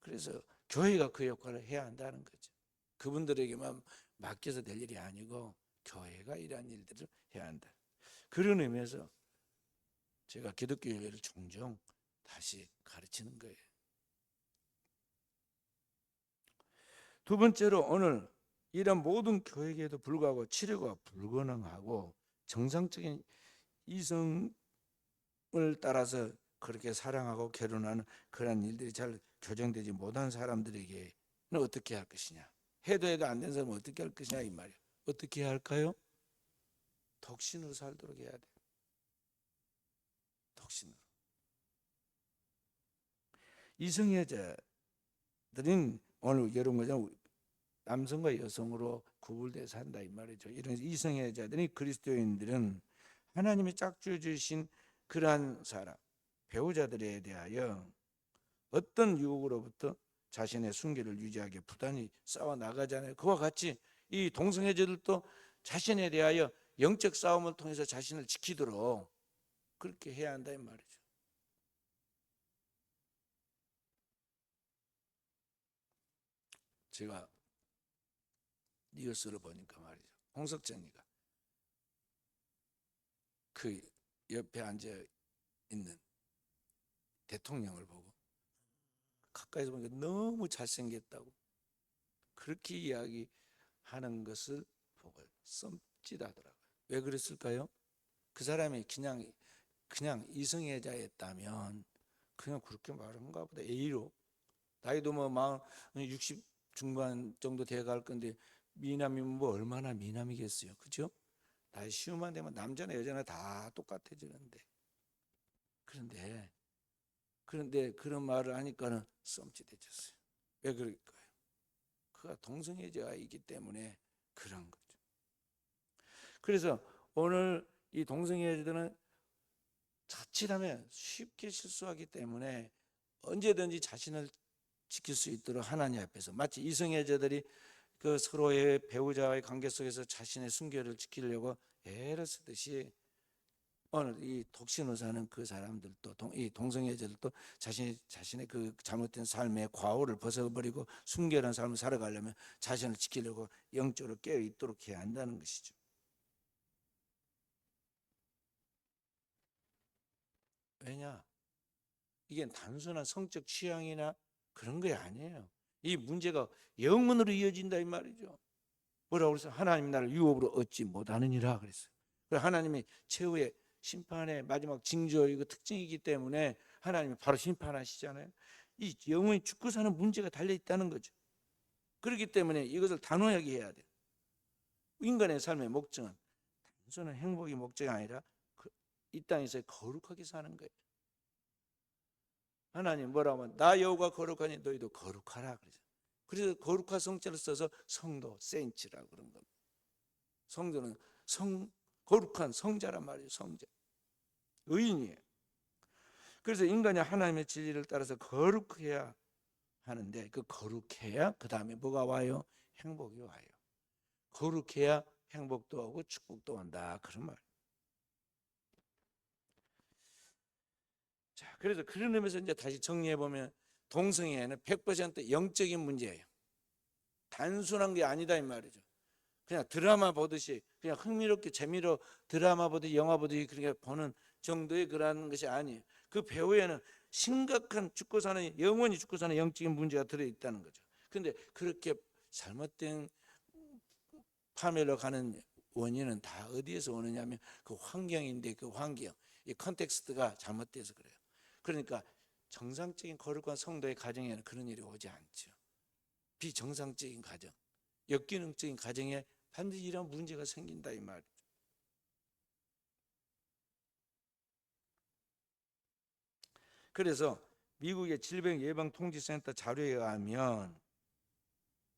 A: 그래서 교회가 그 역할을 해야 한다는 거죠. 그분들에게만 맡겨서 될 일이 아니고 교회가 이러한 일들을 해야 한다. 그런 의미에서 제가 기독교 윤리를 종종 다시 가르치는 거예요. 두 번째로 오늘 이런 모든 교육에도 불구하고 치료가 불가능하고 정상적인 이성을 따라서 그렇게 사랑하고 결혼하는 그런 일들이 잘 교정되지 못한 사람들에게는 어떻게 할 것이냐. 해도 안 된 사람은 어떻게 할 것이냐 이 말이에요. 어떻게 해야 할까요? 독신으로 살도록 해야 돼요. 독신으로. 이성애자들은 오늘 여러분 것처럼 남성과 여성으로 구분돼서 한다 이 말이죠. 이런 이성애자들이 그리스도인들은 하나님이 짝지어 주신 그러한 사람 배우자들에 대하여 어떤 유혹으로부터 자신의 순결을 유지하게 부단히 싸워 나가잖아요. 그와 같이 이 동성애자들도 자신에 대하여 영적 싸움을 통해서 자신을 지키도록 그렇게 해야 한다 이 말이죠. 제가 뉴스를 보니까 말이죠. 홍석천이가 그 옆에 앉아 있는 대통령을 보고 가까이서 보니까 너무 잘생겼다고 그렇게 이야기하는 것을 보고 썸짓하더라고요. 왜 그랬을까요? 그 사람이 그냥 이성애자였다면 그냥 그렇게 말한가 보다. A로 나이도 뭐 60 중반 정도 돼갈 건데 미남이면 뭐 얼마나 미남이겠어요, 그죠? 나이 쉬우만 되면 남자나 여자나 다 똑같아지는데 그런데 그런 말을 하니까는 썸짓해졌어요. 왜 그럴까요? 그가 동성애자이기 때문에 그런 거죠. 그래서 오늘 이 동성애자들은 자칫하면 쉽게 실수하기 때문에 언제든지 자신을 지킬 수 있도록 하나님 앞에서 마치 이성애자들이 그 서로의 배우자와의 관계 속에서 자신의 순결을 지키려고 애를 쓰듯이 오늘 이 독신으로 사는 그 사람들도 이 동성애자들도 자신의 그 잘못된 삶의 과오를 벗어버리고 순결한 삶을 살아가려면 자신을 지키려고 영적으로 깨어 있도록 해야 한다는 것이죠. 왜냐? 이게 단순한 성적 취향이나 그런 게 아니에요. 이 문제가 영원으로 이어진다 이 말이죠. 뭐라고 그랬어요? 하나님 나를 유업으로 얻지 못하느니라 그랬어요. 하나님이 최후의 심판의 마지막 징조 이거 특징이기 때문에 하나님이 바로 심판하시잖아요. 이 영원히 죽고 사는 문제가 달려 있다는 거죠. 그렇기 때문에 이것을 단호하게 해야 돼요. 인간의 삶의 목적은 단순한 행복이 목적이 아니라 이 땅에서 거룩하게 사는 거예요. 하나님 뭐라고 하면 나 여호와 거룩하니 너희도 거룩하라 그러죠. 그래서 거룩한 성자를 써서 성도, 세인츠라고 그런 겁니다. 성도는 거룩한 성자란 말이에요. 성자, 의인이에요. 그래서 인간이 하나님의 진리를 따라서 거룩해야 하는데, 그 거룩해야 그 다음에 뭐가 와요? 행복이 와요. 거룩해야 행복도 오고 축복도 온다, 그런 말. 자, 그래서 그런 의미에서 이제 다시 정리해 보면 동성애는 100% 영적인 문제예요. 단순한 게 아니다 이 말이죠. 그냥 드라마 보듯이, 그냥 흥미롭게 재미로 드라마 보듯이 영화 보듯이 그렇게 보는 정도의 그런 것이 아니에요. 그 배후에는 심각한 죽고 사는, 영원히 죽고 사는 영적인 문제가 들어있다는 거죠. 그런데 그렇게 잘못된 파멸로 가는 원인은 다 어디에서 오느냐면 그 환경인데, 그 환경, 이 컨텍스트가 잘못돼서 그래요. 그러니까 정상적인 거룩한 성도의 가정에는 그런 일이 오지 않죠. 비정상적인 가정, 역기능적인 가정에 반드시 이런 문제가 생긴다 이 말이죠. 그래서 미국의 질병예방통제센터 자료에 의하면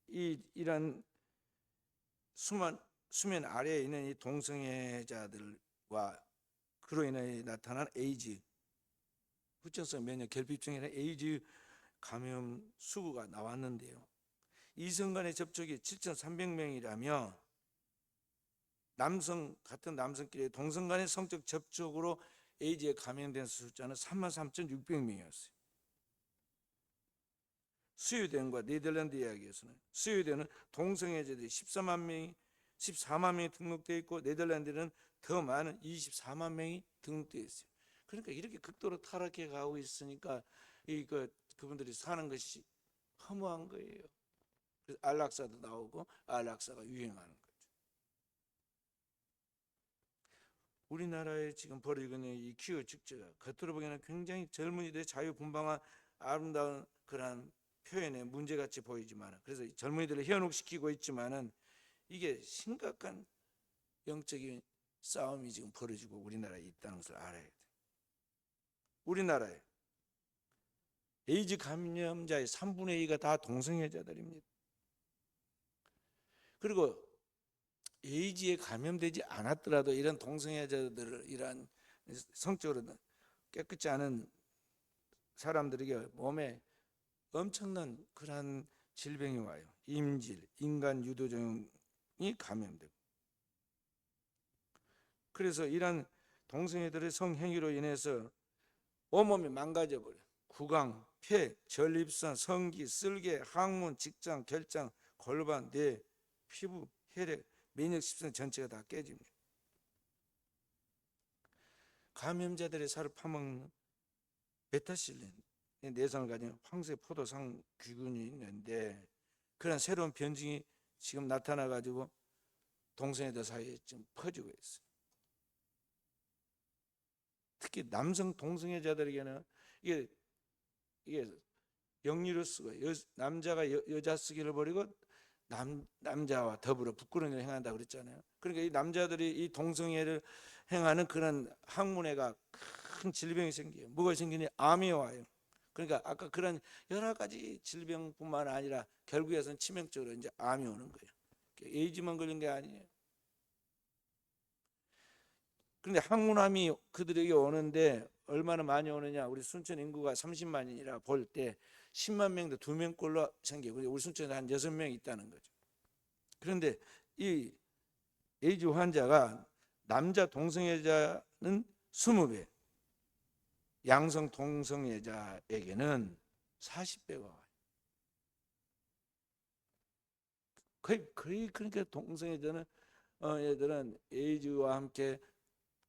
A: 이런 수면 아래에 있는 이 동성애자들과 그로 인해 나타난 에이즈, 후천성 면역 결핍증이나 에이즈 감염 수가 나왔는데요. 이성 간의 접촉이 7,300명이라면 같은 남성끼리 동성 간의 성적 접촉으로 에이즈에 감염된 숫자는 33,600명이었어요. 스웨덴과 네덜란드 이야기에서는, 스웨덴은 동성애자들이 14만 명이 등록되어 있고 네덜란드는 더 많은 24만 명이 등록되어 있어요. 그러니까 이렇게 극도로 타락해 가고 있으니까 그분들이 사는 것이 허무한 거예요. 그래서 안락사도 나오고 안락사가 유행하는 거죠. 우리나라에 지금 벌이고 있는 이 퀴어 축제가 겉으로 보기에는 굉장히 젊은이들의 자유분방한 아름다운 그런 표현의 문제같이 보이지만, 그래서 젊은이들을 현혹시키고 있지만은 이게 심각한 영적인 싸움이 지금 벌어지고 우리나라에 있다는 것을 알아야 돼요. 우리나라에 에이즈 감염자의 3분의 2가 다 동성애자들입니다. 그리고 에이즈에 감염되지 않았더라도 이런 동성애자들을, 이런 성적으로 깨끗지 않은 사람들에게 몸에 엄청난 그러한 질병이 와요. 임질, 인간 유도종이 감염되고. 그래서 이런 동성애들의 성행위로 인해서 온몸이 망가져 버려. 구강, 폐, 전립선, 성기, 쓸개, 항문, 직장, 결장, 골반, 뇌, 피부, 혈액,免疫시스템 전체가 다 깨집니다. 감염자들의 살을 파먹는 베타실린, 내성을 가진 황새 포도상 귀균이 있는데, 그런 새로운 변종이 지금 나타나 가지고 동성애들 사이에 지금 퍼지고 있어요. 특히 남성 동성애자들에게는 이게 영리로 쓰고, 남자가 여자 쓰기를 버리고 남자와 더불어 부끄러운 일을 행한다고 그랬잖아요. 그러니까 이 남자들이 이 동성애를 행하는 그런 항문에가 큰 질병이 생겨요. 뭐가 생기냐? 암이 와요. 그러니까 아까 그런 여러 가지 질병뿐만 아니라 결국에서는 치명적으로 이제 암이 오는 거예요. 에이즈만 걸린 게 아니에요. 그런데 항문암이 그들에게 오는데 얼마나 많이 오느냐? 우리 순천 인구가 30만이라 볼 때 10만 명도 2명꼴로 생기고, 우리 순천에 한 6명 있다는 거죠. 그런데 이 에이즈 환자가 남자 동성애자는 20배, 양성 동성애자에게는 40배가 와요. 거의 그러니까 동성애자는 애들은 에이즈와 함께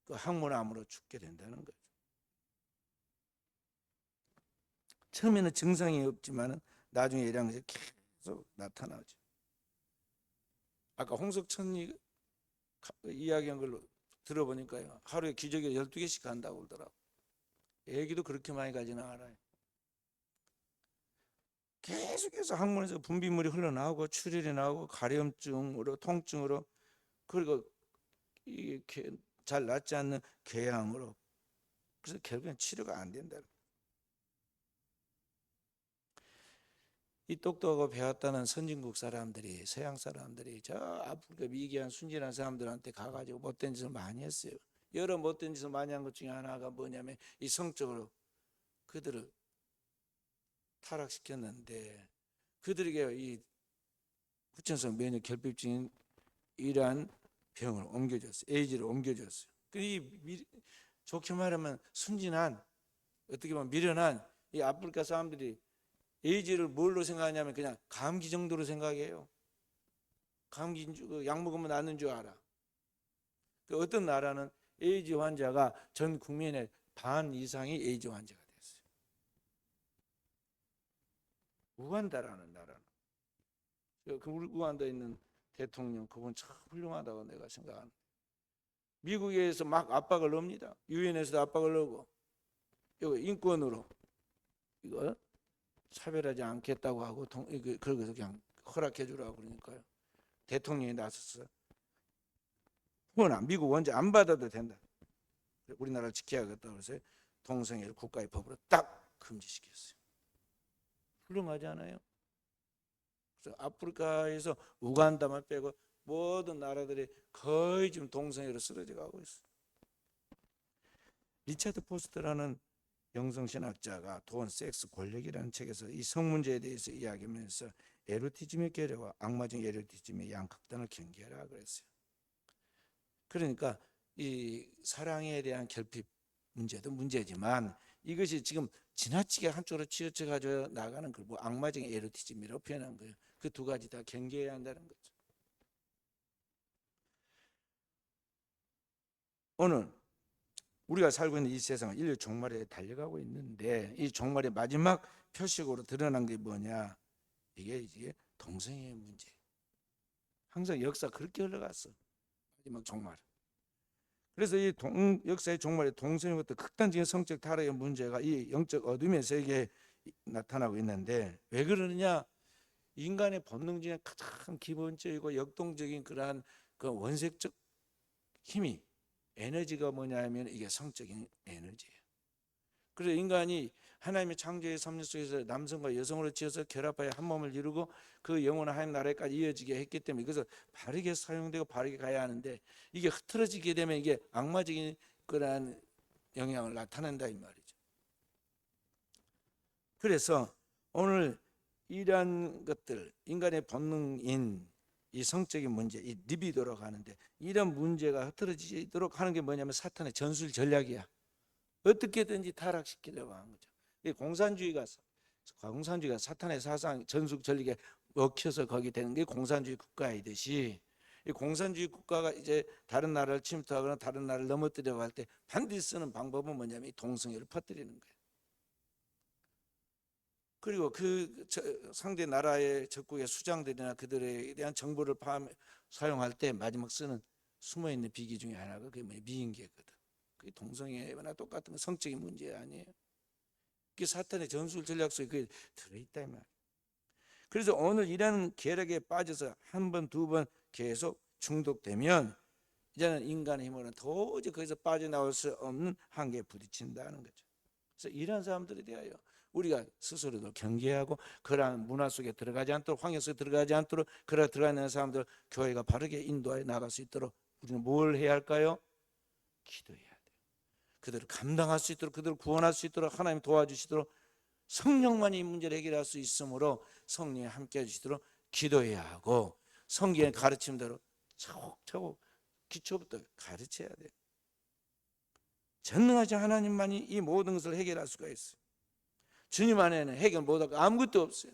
A: 그 항문암으로 죽게 된다는 거죠. 처음에는 증상이 없지만 나중에 이런 것이 계속 나타나죠. 아까 홍석천이 이야기한 걸로 들어보니까요, 하루에 기저귀 12개씩 간다고 그러더라고. 애기도 그렇게 많이 가지는 않아요. 계속해서 항문에서 분비물이 흘러나오고 출혈이 나오고 가려움증으로, 통증으로, 그리고 이게 잘 낫지 않는 궤양으로, 그래서 결국엔 치료가 안 된다. 이 똑똑하고 배웠다는 선진국 사람들이, 서양 사람들이 저 아프리카 미개한 순진한 사람들한테 가가지고 못된 짓을 많이 했어요. 여러 못된 짓을 많이 한 것 중에 하나가 뭐냐면 이 성적으로 그들을 타락시켰는데, 그들에게 이 후천성 면역 결핍증인 이러한 병을 옮겨줬어요. 에이즈를 옮겨줬어요. 좋게 말하면 순진한, 어떻게 보면 미련한 이 아프리카 사람들이 에이즈를 뭘로 생각하냐면 그냥 감기 정도로 생각해요. 감기 약 먹으면 낫는 줄 알아. 어떤 나라는 에이즈 환자가 전 국민의 반 이상이 에이즈 환자가 됐어요. 우간다라는 나라는. 그 우간다에 있는 대통령 그분 참 훌륭하다고 내가 생각합니다. 미국에서 막 압박을 넣습니다. 유엔에서도 압박을 넣고, 이거 인권으로 이거 차별하지 않겠다고 하고 그러고서 그냥 허락해 주라고 그러니까요. 대통령이 나섰어요. 그거나 미국 원자 안 받아도 된다. 우리나라를 지켜야겠다고 해서 동성애를 국가의 법으로 딱 금지시켰어요. 훌륭하지 않아요? 그래서 아프리카에서 우간다만 빼고 모든 나라들이 거의 지금 동성애로 쓰러져 가고 있어요. 리차드 포스터라는 영성신학자가 돈, 섹스, 권력이라는 책에서 이 성 문제에 대해서 이야기하면서 에로티즘의 괴뢰와 악마적 에로티즘의 양극단을 경계하라 그랬어요. 그러니까 이 사랑에 대한 결핍 문제도 문제지만 이것이 지금 지나치게 한쪽으로 치우쳐 가지고 나가는 걸 뭐 악마적인 에로티즘이라고 표현한 거예요. 그 두 가지 다 경계해야 한다는 거죠. 오늘 우리가 살고 있는 이 세상은 인류 종말에 달려가고 있는데, 이 종말의 마지막 표식으로 드러난 게 뭐냐? 이게 동성애의 문제. 항상 역사 그렇게 흘러갔어. 마지막 종말. 그래서 이 역사의 종말에 동성애부터 극단적인 성적 타락의 문제가 이 영적 어둠의 세계에 나타나고 있는데, 왜 그러느냐? 인간의 본능 중에 가장 기본적이고 역동적인 그러한 그 원색적 힘이, 에너지가 뭐냐면 이게 성적인 에너지예요. 그래서 인간이 하나님의 창조의 섭리 속에서 남성과 여성으로 지어서 결합하여 한 몸을 이루고 그 영원한 하나님 나라에까지 이어지게 했기 때문에 이것을 바르게 사용되고 바르게 가야 하는데, 이게 흐트러지게 되면 이게 악마적인 그러한 영향을 나타낸다 이 말이죠. 그래서 오늘 이러한 것들, 인간의 본능인 이 성적인 문제, 이 리비도라고 하는데, 이런 문제가 흐트러지도록 하는 게 뭐냐면 사탄의 전술 전략이야. 어떻게든지 타락시키려고 하는 거죠. 이 공산주의가 사탄의 사상 전술 전략에 먹혀서 거기 되는 게 공산주의 국가이듯이, 이 공산주의 국가가 이제 다른 나라를 침투하거나 다른 나라를 넘어뜨려고 할 때 반드시 쓰는 방법은 뭐냐면 이 동성애를 퍼뜨리는 거예요. 그리고 상대 나라의 적국의 수장들이나 그들에 대한 정보를 사용할 때 마지막 쓰는 숨어있는 비기 중에 하나가 그게 미인계거든. 그게 동성애나 똑같은 건 성적인 문제 아니에요. 그게 사탄의 전술 전략 속에 그게 들어있다 이 말이에요. 그래서 오늘 이런 계략에 빠져서 한 번, 두 번 계속 중독되면 이제는 인간의 힘으로는 도저히 거기서 빠져나올 수 없는 한계에 부딪힌다는 거죠. 그래서 이런 사람들에 대하여 우리가 스스로도 경계하고 그러한 문화 속에 들어가지 않도록, 환경 속에 들어가지 않도록, 그러나 들어가는 사람들 교회가 바르게 인도해 나갈 수 있도록 우리는 뭘 해야 할까요? 기도해야 돼요. 그들을 감당할 수 있도록, 그들을 구원할 수 있도록 하나님 도와주시도록, 성령만이 이 문제를 해결할 수 있으므로 성령이 함께 해주시도록 기도해야 하고, 성경의 가르침대로 차곡차곡 기초부터 가르쳐야 돼요. 전능하신 하나님만이 이 모든 것을 해결할 수가 있어요. 주님 안에는 해결 못하고 아무것도 없어요.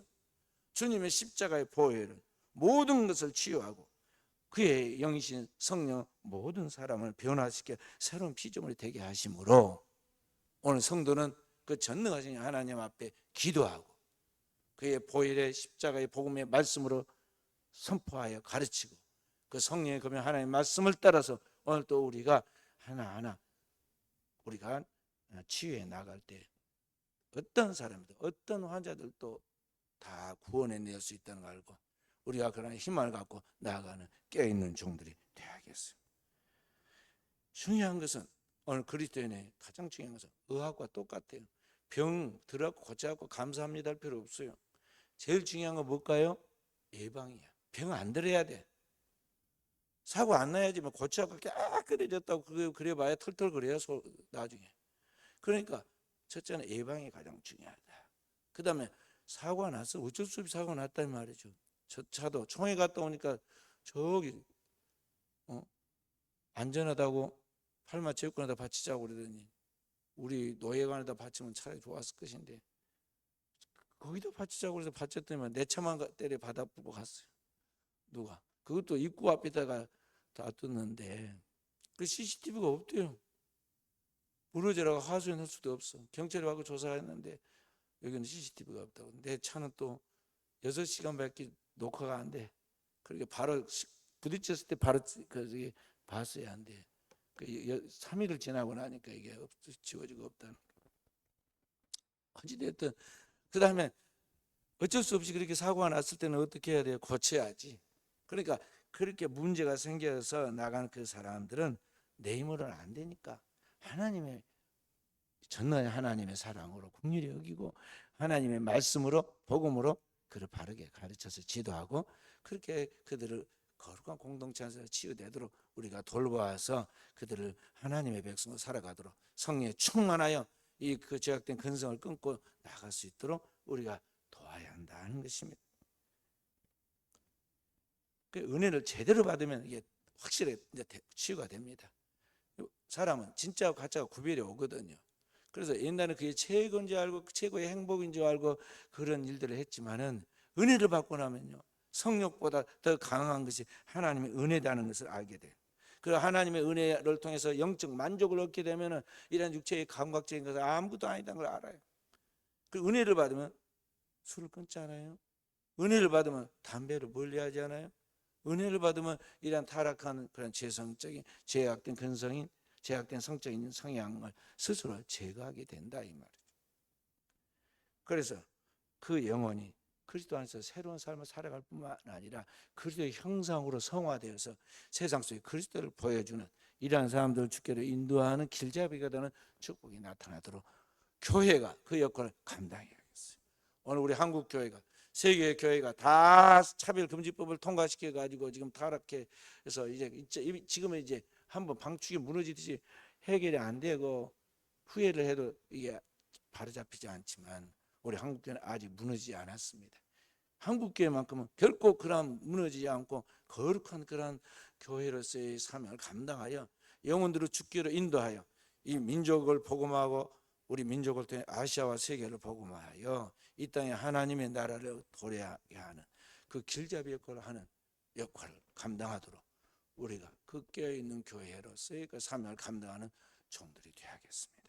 A: 주님의 십자가의 보혈은 모든 것을 치유하고 그의 영이신 성령 모든 사람을 변화시켜 새로운 피조물이 되게 하심으로, 오늘 성도는 그 전능하신 하나님 앞에 기도하고 그의 보혈의 십자가의 복음의 말씀으로 선포하여 가르치고, 그 성령의 금연 하나님의 말씀을 따라서 오늘 또 우리가 하나하나 우리가 치유해 나갈 때 어떤 사람들, 어떤 환자들도 다 구원해낼 수 있다는 걸 알고 우리가 그런 힘을 갖고 나아가는 깨어있는 종들이 되어야겠어요. 중요한 것은, 오늘 그리스도인의 가장 중요한 것은 의학과 똑같아요. 병 들어갖고 고쳐갖고 감사합니다 할 필요 없어요. 제일 중요한 건 뭘까요? 예방이야. 병 안 들어야 돼. 사고 안 나야지 뭐 고쳐갖고 깨끗해졌다고 그래봐야 털털거려요 나중에. 그러니까 첫째는 예방이 가장 중요하다. 그 다음에 사고가 났어. 어쩔 수 없이 사고가 났단 말이죠. 저 차도 총회 갔다 오니까 저기 안전하다고 팔마 체육관에다 받치자고 그러더니 우리 노예관에다 받치면 차라리 좋았을 것인데 거기다 받치자고 그래서 받쳤더니 내 차만 때려 받아 부고 갔어요. 누가? 그것도 입구 앞에다가 놔뒀는데 그 CCTV가 없대요. 무너져라고 하소연할 수도 없어. 경찰이 와서 조사했는데 여기는 CCTV가 없다고. 내 차는 또 6시간밖에 녹화가 안 돼. 그러니까 바로 부딪혔을 때 바로 그 봤어야 안 돼. 3일을 지나고 나니까 이게 지워지고 없다는. 어찌됐든 그 다음에 어쩔 수 없이 그렇게 사고가 났을 때는 어떻게 해야 돼요? 고쳐야지. 그러니까 그렇게 문제가 생겨서 나간 그 사람들은 내 힘으로는 안 되니까 하나님의 전능한 하나님의 사랑으로 긍휼히 여기고 하나님의 말씀으로 복음으로 그를 바르게 가르쳐서 지도하고 그렇게 그들을 거룩한 공동체 안에서 치유되도록 우리가 돌보아서 그들을 하나님의 백성으로 살아가도록 성령에 충만하여 이 그 죄악된 근성을 끊고 나갈 수 있도록 우리가 도와야 한다는 것입니다. 그 은혜를 제대로 받으면 이게 확실히 이제 치유가 됩니다. 사람은 진짜와 가짜가 구별이 오거든요. 그래서 옛날에 그게 최고인 줄 알고 최고의 행복인 줄 알고 그런 일들을 했지만은 은혜를 받고 나면요 성욕보다 더 강한 것이 하나님의 은혜라는 것을 알게 돼요. 그 하나님의 은혜를 통해서 영적 만족을 얻게 되면은 이런 육체의 감각적인 것은 아무것도 아니다는 걸 알아요. 그 은혜를 받으면 술을 끊지 않아요. 은혜를 받으면 담배를 멀리하지 않아요. 은혜를 받으면 이런 타락한 그런 죄성적인 죄악된 근성인 죄악된 성적인 성향을 스스로 제거하게 된다 이 말이죠. 그래서 그 영혼이 그리스도 안에서 새로운 삶을 살아갈 뿐만 아니라 그리스도의 형상으로 성화되어서 세상 속에 그리스도를 보여주는 이러한 사람들을 주께로 인도하는 길잡이가 되는 축복이 나타나도록 교회가 그 역할을 감당해야겠어요. 오늘 우리 한국 교회가 세계 교회가 다 차별금지법을 통과시켜 가지고 지금 타락해서 지금은 이제 한번 방축이 무너지듯이 해결이 안 되고 후회를 해도 이게 바로잡히지 않지만 우리 한국교회는 아직 무너지지 않았습니다. 한국교회만큼은 결코 그런 무너지지 않고 거룩한 그런 교회로서의 사명을 감당하여 영혼들을 주께로 인도하여 이 민족을 복음하고 우리 민족을 통해 아시아와 세계를 복음하여 이 땅에 하나님의 나라를 도래하게 하는 그 길잡이 역할을 하는 역할을 감당하도록 우리가 그 깨어있는 교회로서의 그 사명을 감당하는 종들이 되어야겠습니다.